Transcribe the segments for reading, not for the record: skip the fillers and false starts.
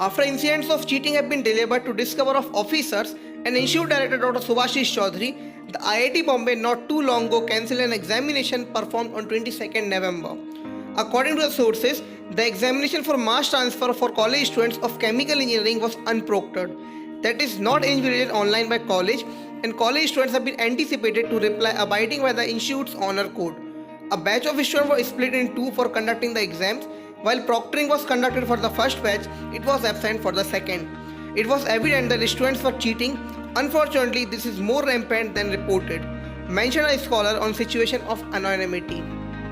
After incidents of cheating have been delivered to discover of officers and Institute Director Dr. Subhashish Chaudhary, the IIT Bombay not too long ago cancelled an examination performed on 22nd November. According to the sources, the examination for mass transfer for college students of chemical engineering was unproctored. That is not engineered online by college, and college students have been anticipated to reply abiding by the institute's honor code. A batch of students was split in two for conducting the exams. While proctoring was conducted for the first batch, it was absent for the second. It was evident that students were cheating. Unfortunately, this is more rampant than reported, mentioned a scholar on situation of anonymity.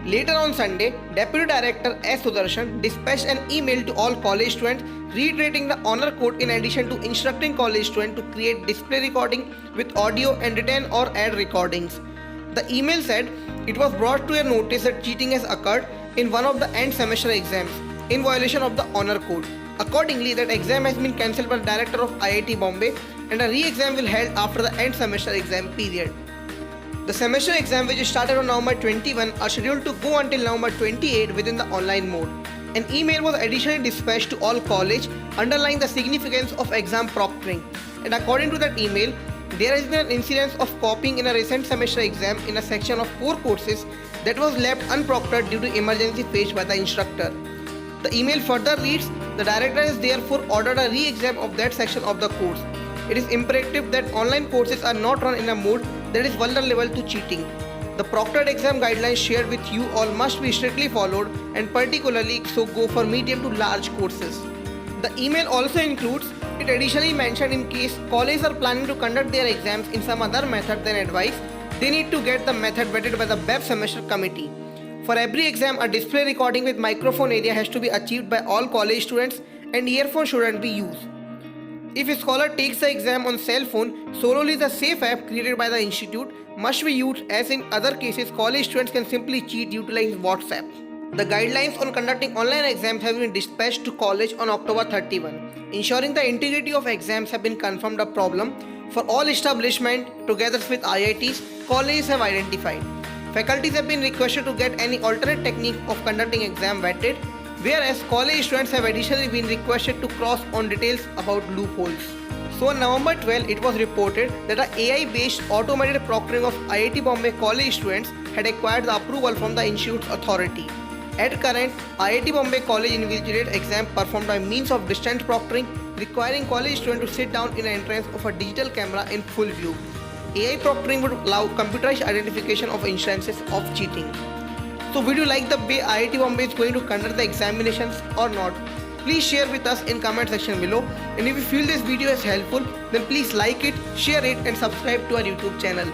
Later on Sunday, Deputy Director S. Sudarshan dispatched an email to all college students reiterating the honor code in addition to instructing college students to create display recording with audio and written or add recordings. The email said it was brought to your notice that cheating has occurred in one of the end semester exams in violation of the honor code. Accordingly, that exam has been cancelled by the director of IIT Bombay and a re-exam will be held after the end semester exam period. The semester exam, which started on November 21, are scheduled to go until November 28 within the online mode. An email was additionally dispatched to all college underlying the significance of exam proctoring. And according to that email, there has been an incidence of copying in a recent semester exam in a section of 4 courses that was left unproctored due to emergency faced by the instructor. The email further reads, the director has therefore ordered a re-exam of that section of the course. It is imperative that online courses are not run in a mode that is vulnerable to cheating. The proctored exam guidelines shared with you all must be strictly followed, and particularly so go for medium to large courses. The email also includes, it additionally mentioned in case colleges are planning to conduct their exams in some other method than advised, they need to get the method vetted by the BEP semester committee. For every exam, a display recording with microphone area has to be achieved by all college students and earphone shouldn't be used. If a scholar takes the exam on cell phone, solely the Safe app created by the institute must be used, as in other cases college students can simply cheat utilizing WhatsApp. The guidelines on conducting online exams have been dispatched to college on October 31. Ensuring the integrity of exams have been confirmed a problem for all establishments together with IITs, colleges have identified. Faculties have been requested to get any alternate technique of conducting exam vetted, whereas college students have additionally been requested to cross on details about loopholes. So on November 12, it was reported that an AI-based automated proctoring of IIT Bombay college students had acquired the approval from the institute's authority. At current, IIT Bombay College invigilated exam performed by means of distant proctoring, requiring college students to sit down in the entrance of a digital camera in full view. AI proctoring would allow computerized identification of instances of cheating. So would you like the way IIT Bombay is going to conduct the examinations or not? Please share with us in comment section below, and if you feel this video is helpful, then please like it, share it and subscribe to our YouTube channel.